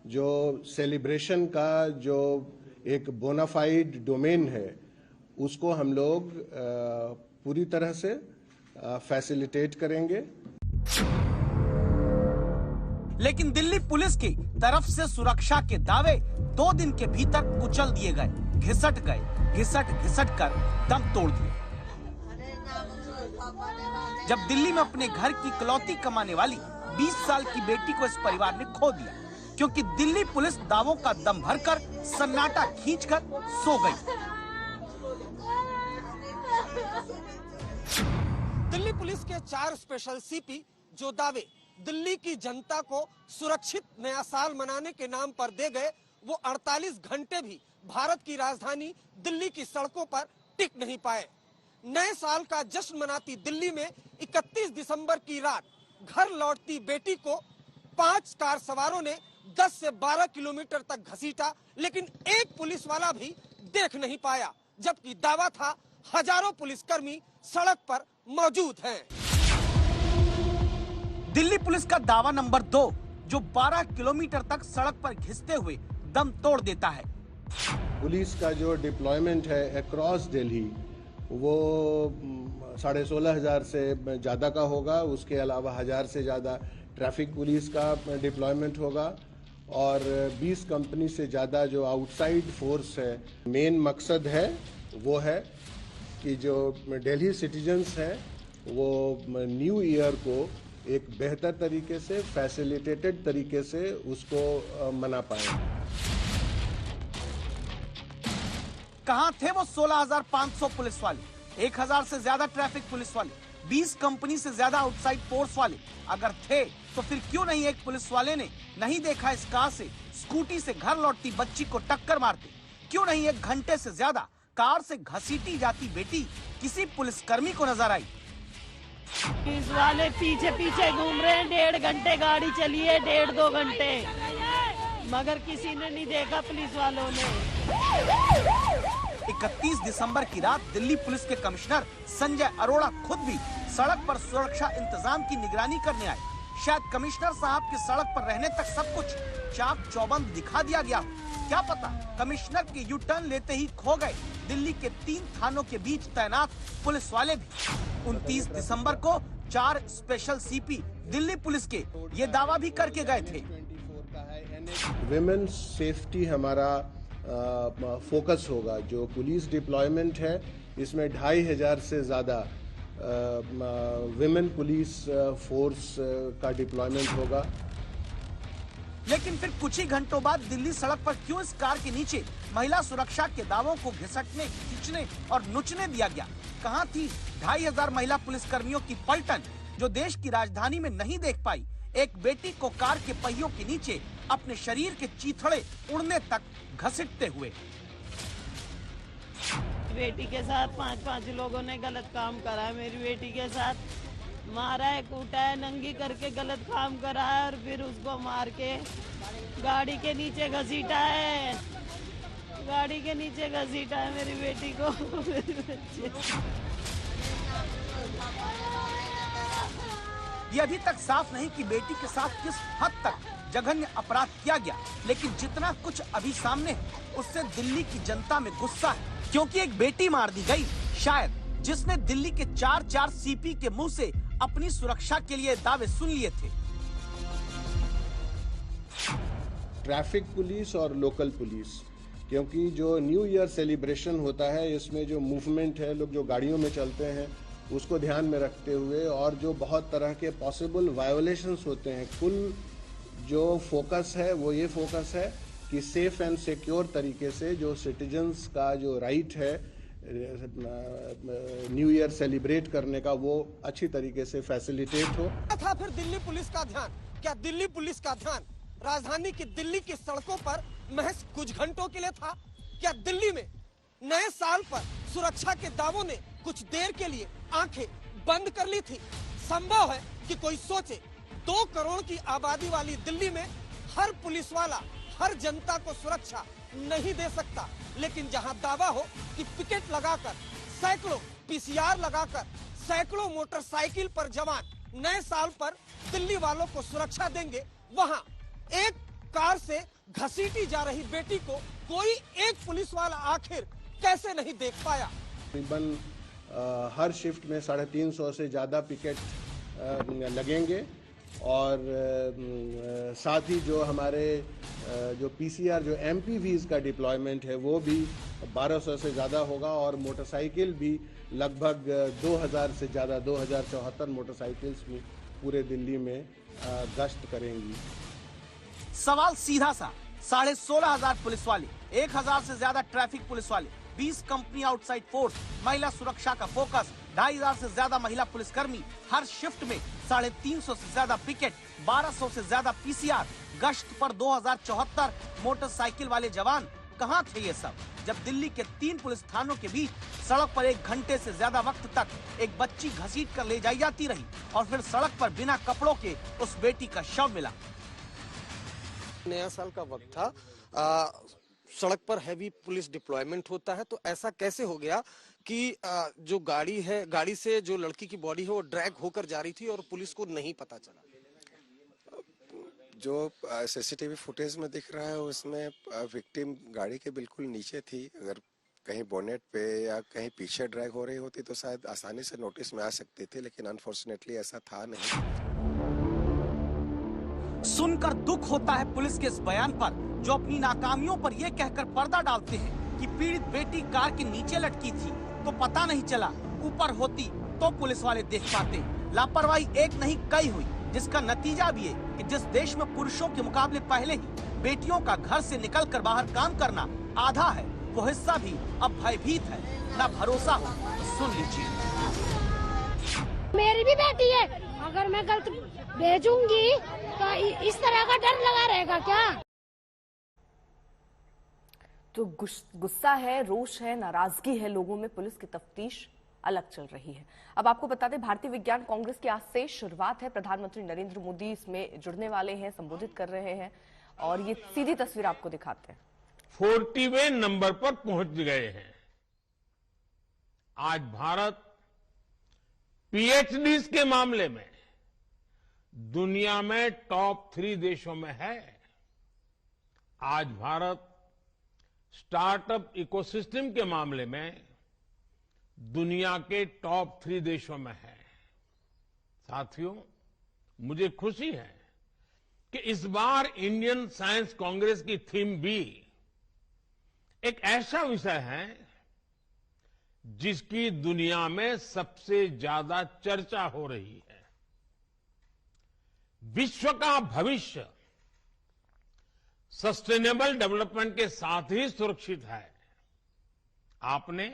जो सेलिब्रेशन का जो एक बोनाफाइड डोमेन है, उसको हम लोग पूरी तरह से फैसिलिटेट करेंगे। लेकिन दिल्ली पुलिस की तरफ से सुरक्षा के दावे 2 दिन के भीतर कुचल दिए गए। घिसट कर दम तोड़ दिए। जब दिल्ली में अपने घर की इकलौती कमाने वाली 20 साल की बेटी को इस परिवार ने खो दिया, क्योंकि दिल्ली पुलिस दावों का दम भरकर सन्नाटा खींचकर सो गई। दिल्ली पुलिस के 4 स्पेशल सीपी जो दावे दिल्ली की जनता को सुरक्षित नया साल मनाने के नाम पर दे गए, वो 48 घंटे भी भारत की राजधानी दिल्ली की सड़कों पर टिक नहीं पाए। नए साल का जश्न मनाती दिल्ली में 31 दिसंबर की रात घर लौटती बेटी को 5 कार सवारों ने 10 से 12 किलोमीटर तक घसीटा, लेकिन एक पुलिस वाला भी देख नहीं पाया, जबकि दावा था हजारों पुलिसकर्मी सड़क पर मौजूद हैं। दिल्ली पुलिस का दावा नंबर 2, जो 12 किलोमीटर तक सड़क पर घिसते हुए दम तोड़ देता है। पुलिस का जो डिप्लॉयमेंट है अक्रॉस दिल्ली वो 16,500 से ज़्यादा का होगा। उसके अलावा 1000 से ज़्यादा ट्रैफिक पुलिस का डिप्लॉयमेंट होगा और 20 कंपनी से ज़्यादा जो आउटसाइड फोर्स है। मेन मकसद है वो है कि जो दिल्ली सिटीजन्स हैं वो न्यू ईयर को एक बेहतर तरीके से फैसिलिटेटेड तरीके से उसको मना पाएं। कहां थे वो 16,500 पुलिस वाले, 1000 से ज्यादा ट्रैफिक पुलिस वाले, 20 कंपनी से ज्यादा आउटसाइड फोर्स वाले? अगर थे तो फिर क्यों नहीं एक पुलिस वाले ने नहीं देखा इस कार से स्कूटी से घर लौटती बच्ची को टक्कर मारते? क्यों नहीं 1 घंटे से ज्यादा कार से घसीटी जाती बेटी किसी पुलिसकर्मी को नजर आई? पुलिस वाले पीछे पीछे घूम रहे हैं, 1.5 घंटे गाड़ी चली है, 1.5-2 घंटे, मगर किसी ने नहीं देखा पुलिस वालों ने। 31 दिसंबर की रात दिल्ली पुलिस के कमिश्नर संजय अरोड़ा खुद भी सड़क पर सुरक्षा इंतजाम की निगरानी करने आए। शायद कमिश्नर साहब के सड़क पर रहने तक सब कुछ चाक चौबंद दिखा दिया गया हो, क्या पता कमिश्नर के यू टर्न लेते ही खो गए दिल्ली के 3 थानों के बीच तैनात पुलिस वाले भी। 29 दिसंबर को 4 स्पेशल सीपी दिल्ली पुलिस के ये दावा भी करके गए थे। विमेन सेफ्टी हमारा फोकस होगा। जो पुलिस डिप्लॉयमेंट है इसमें 2500 से ज्यादा विमेन पुलिस फोर्स का डिप्लॉयमेंट होगा। लेकिन फिर कुछ ही घंटों बाद दिल्ली सड़क पर क्यों इस कार के नीचे महिला सुरक्षा के दावों को घिसटने, खींचने और नुचने दिया गया? कहां थी 2500 महिला पुलिसकर्मियों की पलटन जो देश की राजधानी में नहीं देख पाई एक बेटी को कार के पहियों के नीचे अपने शरीर के चीथड़े उड़ने तक घसीटते हुए? बेटी के साथ 5-5 लोगों ने गलत काम करा है। मेरी बेटी के साथ मारा है, कूटा है, नंगी करके गलत काम करा है और फिर उसको मार के गाड़ी के नीचे घसीटा है, गाड़ी के नीचे घसीटा है मेरी बेटी को। ये अभी तक साफ नहीं कि बेटी के साथ किस हद तक जघन्य अपराध किया गया, लेकिन जितना कुछ अभी सामने है उससे दिल्ली की जनता में गुस्सा है, क्योंकि एक बेटी मार दी गई शायद जिसने दिल्ली के 4 सीपी के मुंह से अपनी सुरक्षा के लिए दावे सुन लिए थे। ट्रैफिक पुलिस और लोकल पुलिस, क्योंकि जो न्यू ईयर सेलिब्रेशन होता है इसमें जो मूवमेंट है, लोग जो गाड़ियों में चलते हैं उसको ध्यान में रखते हुए और जो बहुत तरह के पॉसिबल वायोलेशंस होते हैं, कुल जो फोकस है वो ये फोकस है कि सेफ एंड सिक्योर तरीके से जो सिटीजन्स का जो राइट है न्यू ईयर सेलिब्रेट करने का वो अच्छी तरीके से फैसिलिटेट हो। था फिर दिल्ली पुलिस का ध्यान, क्या दिल्ली पुलिस का ध्यान राजधानी की दिल्ली की सड़कों पर महज कुछ घंटों के लिए था? क्या दिल्ली में नए साल पर सुरक्षा के दावों ने कुछ देर के लिए आंखें बंद कर ली थी? संभव है कि कोई सोचे 2 करोड़ की आबादी वाली दिल्ली में हर पुलिस वाला हर जनता को सुरक्षा नहीं दे सकता, लेकिन जहां दावा हो कि पिकेट लगाकर, सैकड़ों पीसीआर लगाकर, सैकड़ों मोटरसाइकिल पर जवान नए साल पर दिल्ली वालों को सुरक्षा देंगे, वहां एक कार से घसीटी जा रही बेटी को कोई एक पुलिस वाला आखिर कैसे नहीं देख पाया? तकरीबन हर शिफ्ट में 350 से ज्यादा पिकेट लगेंगे और साथ ही जो हमारे जो पीसीआर जो एमपीवीज का डिप्लॉयमेंट है वो भी 1200 से ज़्यादा होगा और मोटरसाइकिल भी लगभग 2000 से ज़्यादा 2074 मोटरसाइकिल्स भी पूरे दिल्ली में गश्त करेंगी। सवाल सीधा सा, 16,500 पुलिस वाले, 1000 से ज्यादा ट्रैफिक पुलिस वाले, 20 कंपनी आउटसाइड फोर्स, महिला सुरक्षा का फोकस, 2500 से ज्यादा महिला पुलिसकर्मी, हर शिफ्ट में 350 से ज्यादा पिकेट, 1200 से ज्यादा पीसीआर, गश्त पर 2074 मोटरसाइकिल वाले जवान। कहां थे ये सब जब दिल्ली के 3 पुलिस थानों के बीच सड़क पर 1 घंटे से ज्यादा वक्त तक एक बच्ची घसीट कर ले जाई जाती रही और फिर सड़क पर बिना कपड़ों के उस बेटी का शव मिला? नया साल का वक्त था, सड़क पर हैवी पुलिस डिप्लॉयमेंट होता है, तो ऐसा कैसे हो गया कि जो गाड़ी है, गाड़ी से जो लड़की की बॉडी है वो ड्रैग होकर जा रही थी और पुलिस को नहीं पता चला? जो सीसीटीवी फुटेज में दिख रहा है उसमें विक्टिम गाड़ी के बिल्कुल नीचे थी। अगर कहीं बोनेट पे या कहीं पीछे ड्रैग हो रही होती तो शायद आसानी से नोटिस में आ सकती थी, लेकिन अनफॉर्चुनेटली ऐसा था नहीं। सुनकर दुख होता है पुलिस के इस बयान पर, जो अपनी नाकामियों पर यह कहकर पर्दा डालते हैं कि पीड़ित बेटी कार के नीचे लटकी थी तो पता नहीं चला, ऊपर होती तो पुलिस वाले देख पाते। लापरवाही एक नहीं कई हुई, जिसका नतीजा भी है कि जिस देश में पुरुषों के मुकाबले पहले ही बेटियों का घर से निकलकर बाहर काम करना आधा है, वो हिस्सा भी अब भयभीत है, ना भरोसा हो। सुन लीजिए। मेरी भी बेटी है, अगर मैं गलत भेजूंगी तो इस तरह का डर लगा रहेगा क्या? तो गुस्सा है, रोष है, नाराजगी है लोगों में। पुलिस की तफ्तीश अलग चल रही है। अब आपको बता दें, भारतीय विज्ञान कांग्रेस की आज से शुरुआत है। प्रधानमंत्री नरेंद्र मोदी इसमें जुड़ने वाले हैं, संबोधित कर रहे हैं और ये सीधी तस्वीर आपको दिखाते हैं। 40वें नंबर पर पहुंच गए हैं। आज भारत पीएचडीज के मामले में दुनिया में टॉप 3 देशों में है। आज भारत स्टार्टअप इकोसिस्टम के मामले में दुनिया के टॉप 3 देशों में है। साथियों, मुझे खुशी है कि इस बार इंडियन साइंस कांग्रेस की थीम भी एक ऐसा विषय है जिसकी दुनिया में सबसे ज्यादा चर्चा हो रही है। विश्व का भविष्य सस्टेनेबल डेवलपमेंट के साथ ही सुरक्षित है। आपने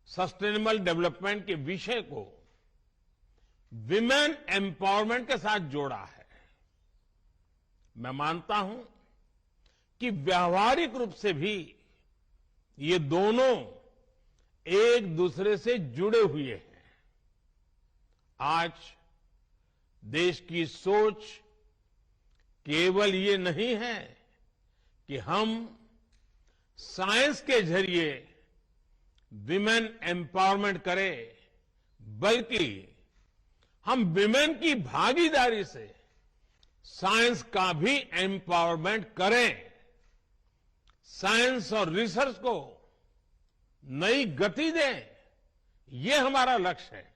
सस्टेनेबल डेवलपमेंट के विषय को विमेन एम्पावरमेंट के साथ जोड़ा है। मैं मानता हूं कि व्यावहारिक रूप से भी ये दोनों एक दूसरे से जुड़े हुए हैं। आज देश की सोच केवल ये नहीं है कि हम साइंस के जरिए विमेन एम्पावरमेंट करें, बल्कि हम विमेन की भागीदारी से साइंस का भी एम्पावरमेंट करें। साइंस और रिसर्च को नई गति दें, ये हमारा लक्ष्य है।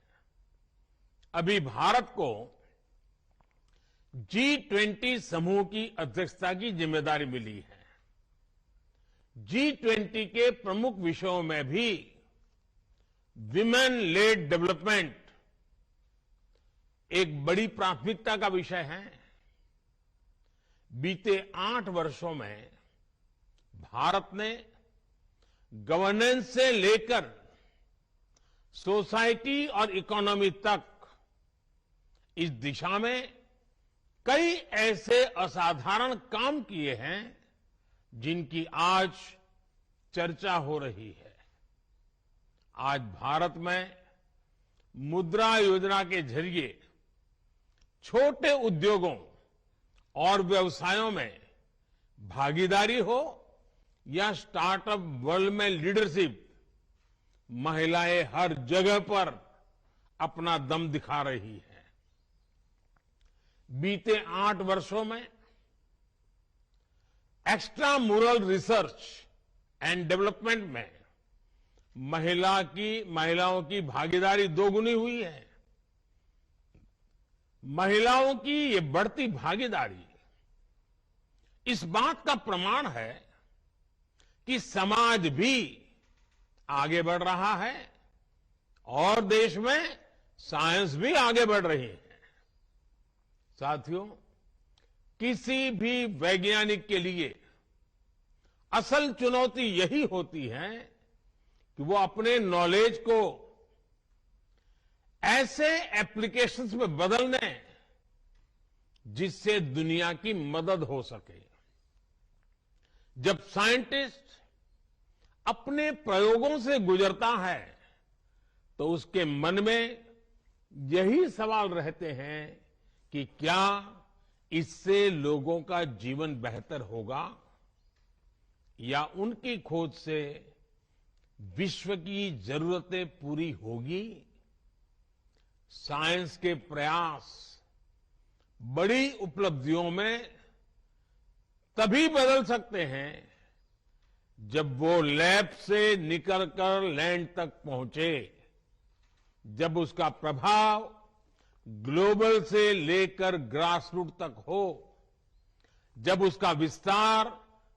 अभी भारत को G20 समूह की अध्यक्षता की जिम्मेदारी मिली है। G20 के प्रमुख विषयों में भी विमेन लेड डेवलपमेंट एक बड़ी प्राथमिकता का विषय है। बीते 8 वर्षों में भारत ने गवर्नेंस से लेकर सोसाइटी और इकोनॉमी तक इस दिशा में कई ऐसे असाधारण काम किए हैं जिनकी आज चर्चा हो रही है। आज भारत में मुद्रा योजना के जरिए छोटे उद्योगों और व्यवसायों में भागीदारी हो या स्टार्टअप वर्ल्ड में लीडरशिप, महिलाएं हर जगह पर अपना दम दिखा रही है। बीते 8 वर्षों में एक्स्ट्रा मुरल रिसर्च एंड डेवलपमेंट में महिलाओं की भागीदारी दोगुनी हुई है। महिलाओं की ये बढ़ती भागीदारी इस बात का प्रमाण है कि समाज भी आगे बढ़ रहा है और देश में साइंस भी आगे बढ़ रही है। साथियों, किसी भी वैज्ञानिक के लिए असल चुनौती यही होती है कि वो अपने नॉलेज को ऐसे एप्लीकेशंस में बदल दें जिससे दुनिया की मदद हो सके। जब साइंटिस्ट अपने प्रयोगों से गुजरता है तो उसके मन में यही सवाल रहते हैं कि क्या इससे लोगों का जीवन बेहतर होगा या उनकी खोज से विश्व की जरूरतें पूरी होगी। साइंस के प्रयास बड़ी उपलब्धियों में तभी बदल सकते हैं जब वो लैब से निकलकर लैंड तक पहुंचे, जब उसका प्रभाव ग्लोबल से लेकर ग्रासरूट तक हो, जब उसका विस्तार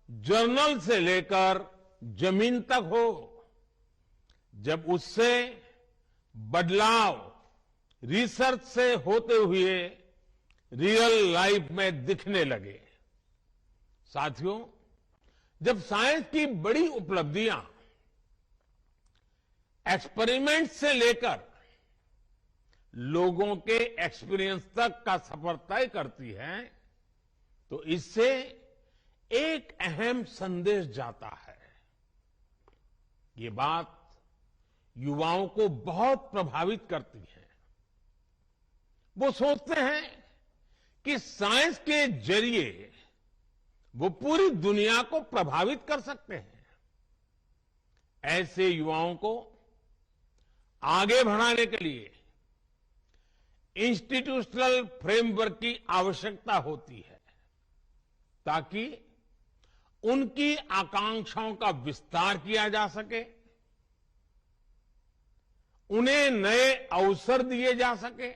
जर्नल से लेकर जमीन तक हो, जब उससे बदलाव रिसर्च से होते हुए रियल लाइफ में दिखने लगे। साथियों, जब साइंस की बड़ी उपलब्धियां एक्सपेरिमेंट से लेकर लोगों के एक्सपीरियंस तक का सफर तय करती है, तो इससे एक अहम संदेश जाता है। ये बात युवाओं को बहुत प्रभावित करती है। वो सोचते हैं कि साइंस के जरिए वो पूरी दुनिया को प्रभावित कर सकते हैं। ऐसे युवाओं को आगे बढ़ाने के लिए इंस्टीट्यूशनल फ्रेमवर्क की आवश्यकता होती है, ताकि उनकी आकांक्षाओं का विस्तार किया जा सके, उन्हें नए अवसर दिए जा सके।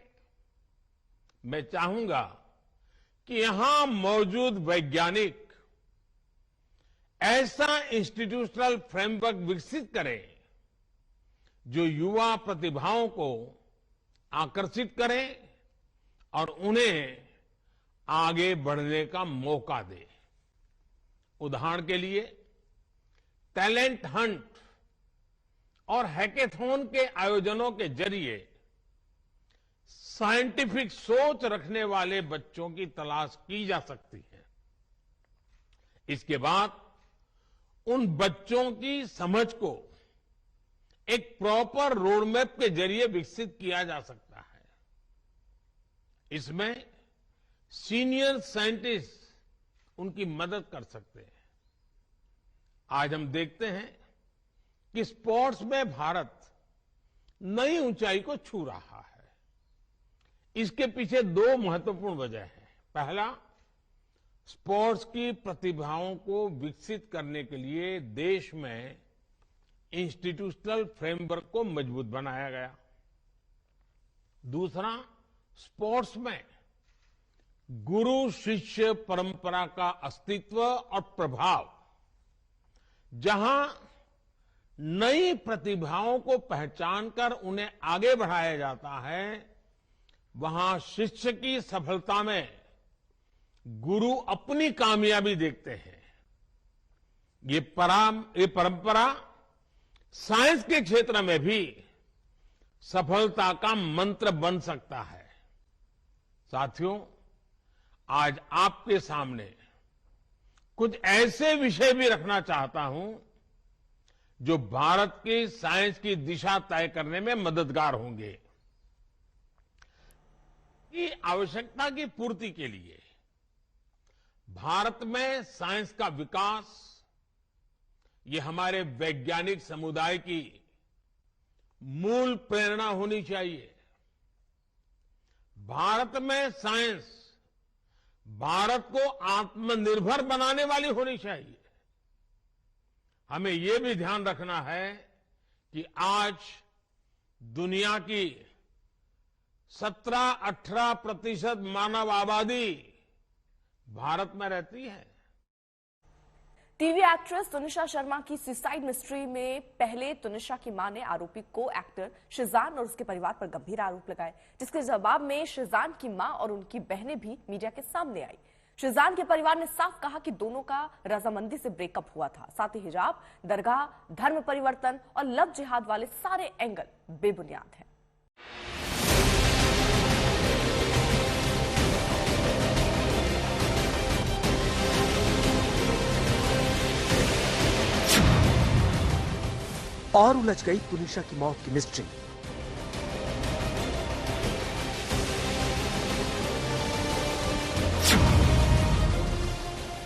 मैं चाहूंगा कि यहां मौजूद वैज्ञानिक ऐसा इंस्टीट्यूशनल फ्रेमवर्क विकसित करें जो युवा प्रतिभाओं को आकर्षित करे और उन्हें आगे बढ़ने का मौका दे। उदाहरण के लिए टैलेंट हंट और हैकेथॉन के आयोजनों के जरिए साइंटिफिक सोच रखने वाले बच्चों की तलाश की जा सकती है। इसके बाद उन बच्चों की समझ को एक प्रॉपर रोडमैप के जरिए विकसित किया जा सकता है। इसमें सीनियर साइंटिस्ट उनकी मदद कर सकते हैं। आज हम देखते हैं कि स्पोर्ट्स में भारत नई ऊंचाई को छू रहा है। इसके पीछे दो महत्वपूर्ण वजह हैं। पहला, स्पोर्ट्स की प्रतिभाओं को विकसित करने के लिए देश में इंस्टीट्यूशनल फ्रेमवर्क को मजबूत बनाया गया। दूसरा, स्पोर्ट्स में गुरु शिष्य परंपरा का अस्तित्व और प्रभाव, जहां नई प्रतिभाओं को पहचानकर उन्हें आगे बढ़ाया जाता है, वहां शिष्य की सफलता में गुरु अपनी कामयाबी देखते हैं। ये परंपरा साइंस के क्षेत्र में भी सफलता का मंत्र बन सकता है। साथियों, आज आपके सामने कुछ ऐसे विषय भी रखना चाहता हूं जो भारत की साइंस की दिशा तय करने में मददगार होंगे। की आवश्यकता की पूर्ति के लिए भारत में साइंस का विकास, ये हमारे वैज्ञानिक समुदाय की मूल प्रेरणा होनी चाहिए। भारत में साइंस भारत को आत्मनिर्भर बनाने वाली होनी चाहिए। हमें यह भी ध्यान रखना है कि आज दुनिया की 17-18% मानव आबादी भारत में रहती है। टीवी एक्ट्रेस तुनिशा शर्मा की सुसाइड मिस्ट्री में पहले तुनिशा की मां ने आरोपी को एक्टर शिजान और उसके परिवार पर गंभीर आरोप लगाए, जिसके जवाब में शिजान की मां और उनकी बहनें भी मीडिया के सामने आई। शिजान के परिवार ने साफ कहा कि दोनों का रजामंदी से ब्रेकअप हुआ था। साथ ही हिजाब, दरगाह, धर्म परिवर्तन और लव जिहाद वाले सारे एंगल बेबुनियाद हैं। और उलझ गई तुनिशा की मौत की मिस्ट्री।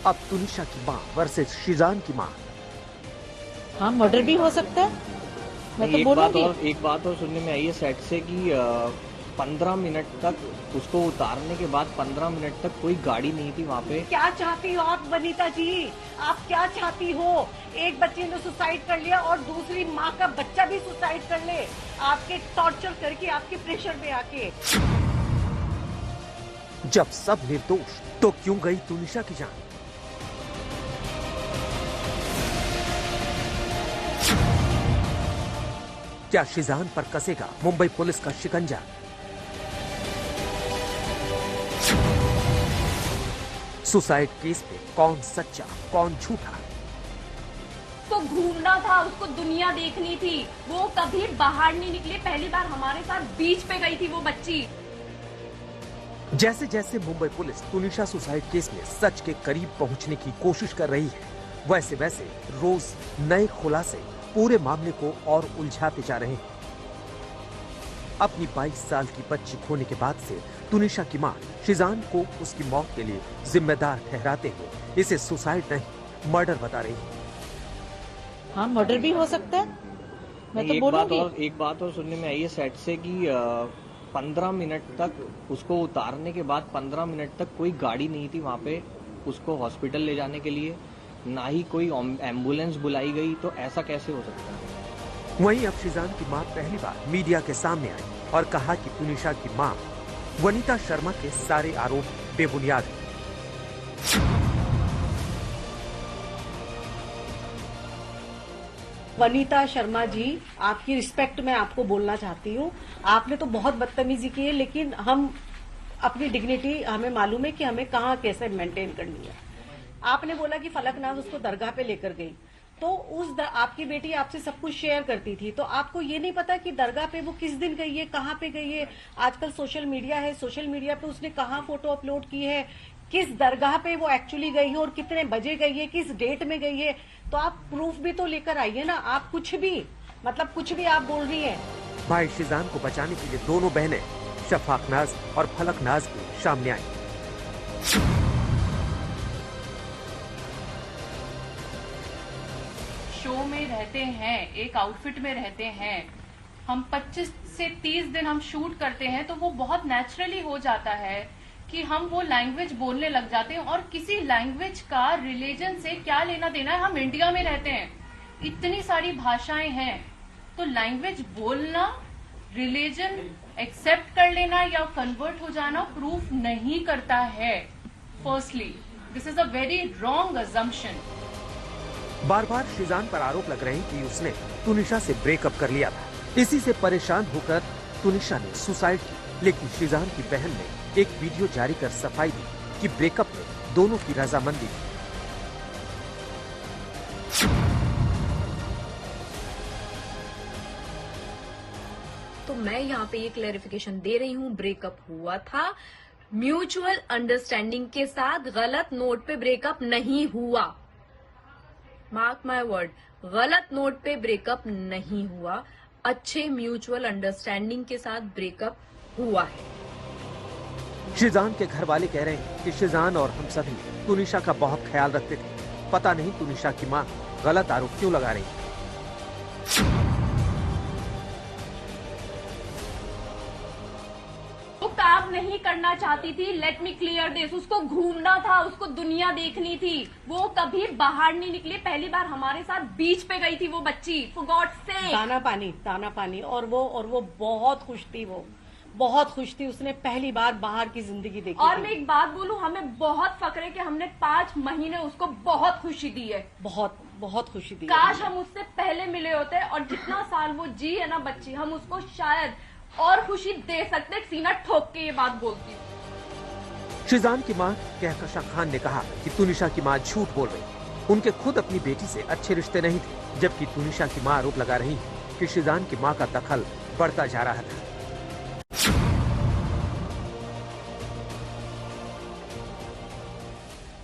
अब तुनिशा की मां वर्सेस शिजान की मां। हाँ, मर्डर भी हो सकता है। मैं तो एक बात और सुनने में आई है सेट से कि 15 मिनट तक उसको उतारने के बाद 15 मिनट तक कोई गाड़ी नहीं थी वहाँ पे। क्या चाहती हो आप वनीता जी? आप क्या चाहती हो? एक बच्चे ने सुसाइड कर लिया और दूसरी माँ का बच्चा भी सुसाइड कर ले, आपके टॉर्चर करके, आपके प्रेशर में आके। जब सब निर्दोष तो क्यों गई तुनिशा की जान? क्या शिजान पर कसेगा मुंबई पुलिस का शिकंजा? सुसाइड केस में कौन सच्चा कौन झूठा? तो घूमना था, उसको दुनिया देखनी थी, वो कभी बाहर नहीं निकली। पहली बार हमारे साथ बीच पे गई थी वो बच्ची। जैसे जैसे Mumbai police Tunisha suicide case में सच के करीब पहुंचने की कोशिश कर रही है, वैसे वैसे रोज नए खुलासे पूरे मामले को और उलझाते जा रहे हैं। अपनी 22 साल की बच्ची खोने के बाद से तुनिशा की मां शिजान को उसकी मौत के लिए जिम्मेदार ठहराते हुए इसे सुसाइड नहीं मर्डर बता रही है। हाँ, मर्डर भी हो सकता है, मैं तो बोलूंगी। एक बात और सुनने में आई है सेट से कि 15 मिनट तक उसको उतारने के बाद 15 मिनट तक कोई गाड़ी नहीं थी वहाँ पे उसको हॉस्पिटल ले जाने के लिए, ना ही कोई एम्बुलेंस बुलाई गई। तो ऐसा कैसे हो सकता है? वहीं अब शिजान की मां पहली बार मीडिया के सामने आई और कहा कि तुनिशा की मां वनीता शर्मा के सारे आरोप बेबुनियाद हैं। वनीता शर्मा जी, आपकी रिस्पेक्ट में आपको बोलना चाहती हूँ। आपने तो बहुत बदतमीजी की है, लेकिन हम अपनी डिग्निटी, हमें मालूम है कि हमें कहाँ कैसे मेंटेन करनी है। आपने बोला कि फलकनाज उसको दरगाह पे लेकर गई, तो आपकी बेटी आपसे सब कुछ शेयर करती थी, तो आपको ये नहीं पता कि दरगाह पे वो किस दिन गई है, कहाँ पे गई है? आजकल सोशल मीडिया है, सोशल मीडिया पे उसने कहाँ फोटो अपलोड की है, किस दरगाह पे वो एक्चुअली गई है और कितने बजे गई है, किस डेट में गई है, तो आप प्रूफ भी तो लेकर आइए ना। आप कुछ भी, मतलब कुछ भी आप बोल रही है। भाई शिजान को बचाने के लिए दोनों बहनें शफाक नाज और फलक नाज भी सामने आई। शो में रहते हैं, एक आउटफिट में रहते हैं, हम 25 से 30 दिन हम शूट करते हैं, तो वो बहुत नेचुरली हो जाता है कि हम वो लैंग्वेज बोलने लग जाते हैं। और किसी लैंग्वेज का रिलीजन से क्या लेना देना है? हम इंडिया में रहते हैं, इतनी सारी भाषाएं हैं, तो लैंग्वेज बोलना, रिलीजन एक्सेप्ट कर लेना या कन्वर्ट हो जाना प्रूफ नहीं करता है। Firstly this is a very wrong assumption. बार बार शिजान पर आरोप लग रहे हैं कि उसने तुनिशा से ब्रेकअप कर लिया था। इसी से परेशान होकर तुनिशा ने सुसाइड की, लेकिन शिजान की बहन ने एक वीडियो जारी कर सफाई दी कि ब्रेकअप में दोनों की रजामंदी थी। तो मैं यहाँ पे ये क्लैरिफिकेशन दे रही हूँ, ब्रेकअप हुआ था म्यूचुअल अंडरस्टैंडिंग के साथ, गलत नोट पे ब्रेकअप नहीं हुआ। मार्क माय वर्ड, गलत नोट पे ब्रेकअप नहीं हुआ, अच्छे म्यूचुअल अंडरस्टैंडिंग के साथ ब्रेकअप हुआ है। शिजान के घर वाले कह रहे हैं कि शिजान और हम सभी तुनिशा का बहुत ख्याल रखते थे। पता नहीं तुनिशा की मां गलत आरोप क्यों लगा रही है। वो काम नहीं करना चाहती थी, लेट मी क्लियर दिस। उसको घूमना था, उसको दुनिया देखनी थी, वो कभी बाहर नहीं निकली। पहली बार हमारे साथ बीच पे गई थी वो बच्ची, फॉर गॉड सेक। दाना पानी। और वो बहुत खुश थी, वो बहुत खुश थी, उसने पहली बार बाहर की जिंदगी देखी। और मैं एक बात बोलूं, हमें बहुत फक्र है कि हमने 5 महीने उसको बहुत खुशी दी है, बहुत खुशी दी। काश हम उससे पहले मिले होते, और जितना साल वो जी है ना बच्ची, हम उसको शायद और खुशी दे सकते। सीना ठोक के ये बात बोलती हूँ। शिजान की मां कहकशा खान ने कहा कि तुनिशा की मां झूठ बोल रही। उनके खुद अपनी बेटी से अच्छे रिश्ते नहीं थे, जबकि तुनिशा की मां आरोप लगा रही है कि शिजान की मां का दखल बढ़ता जा रहा था।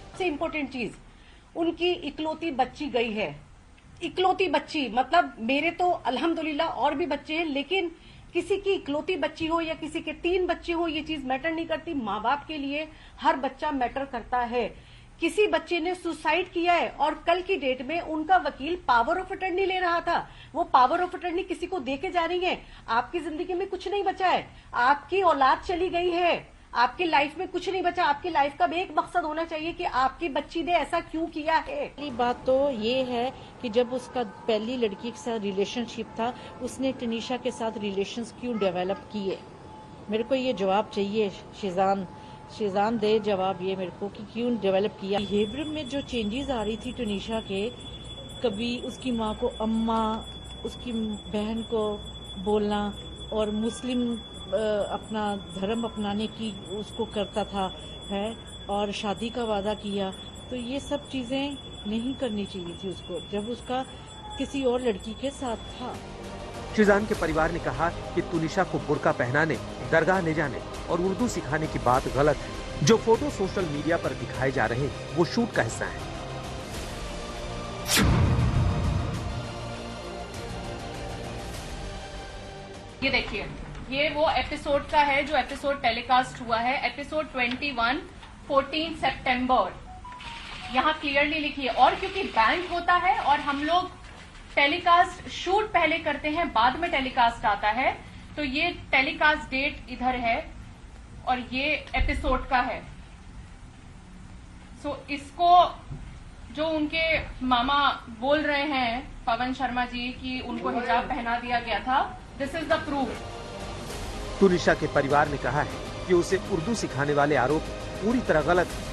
सबसे इम्पोर्टेंट चीज, उनकी इकलौती बच्ची गई है। इकलौती बच्ची, मतलब मेरे तो अल्हम्दुलिल्लाह और भी बच्चे हैं, लेकिन किसी की इकलौती बच्ची हो या किसी के 3 बच्चे हो, ये चीज मैटर नहीं करती। माँ बाप के लिए हर बच्चा मैटर करता है। किसी बच्चे ने सुसाइड किया है और कल की डेट में उनका वकील पावर ऑफ अटर्नी ले रहा था, वो पावर ऑफ अटर्नी किसी को देके जा रही है। आपकी जिंदगी में कुछ नहीं बचा है, आपकी औलाद चली गई है, आपकी लाइफ में कुछ नहीं बचा। आपकी लाइफ का एक मकसद होना चाहिए कि आपकी बच्ची ने ऐसा क्यों किया है। पहली बात तो ये है कि जब उसका पहली लड़की के साथ रिलेशनशिप था, उसने टनीशा के साथ रिलेशंस क्यों डेवलप किए? मेरे को ये जवाब चाहिए। शेजान दे जवाब ये मेरे को कि क्यों डेवलप किया। बिहेवियर में जो चेंजेस आ रही थी टनीशा के, कभी उसकी माँ को अम्मा, उसकी बहन को बोलना और मुस्लिम अपना धर्म अपनाने की उसको करता था है, और शादी का वादा किया। तो ये सब चीजें नहीं करनी चाहिए थी उसको जब उसका किसी और लड़की के साथ था। शिजान के परिवार ने कहा कि तुनिशा को बुर्का पहनाने, दरगाह ले जाने और उर्दू सिखाने की बात गलत है। जो फोटो सोशल मीडिया पर दिखाए जा रहे हैं वो शूट का हिस्सा है। ये देखिए, ये वो एपिसोड का है जो एपिसोड टेलीकास्ट हुआ है, एपिसोड 21 14 सितंबर। यहाँ क्लियरली लिखिए। और क्योंकि बैंक होता है और हम लोग टेलीकास्ट शूट पहले करते हैं, बाद में टेलीकास्ट आता है, तो ये टेलीकास्ट डेट इधर है और ये एपिसोड का है। सो इसको जो उनके मामा बोल रहे हैं पवन शर्मा जी कि उनको हिजाब पहना दिया गया था, this is the proof. Tunisha के परिवार ने कहा है कि उसे उर्दू सिखाने वाले आरोप पूरी तरह गलत है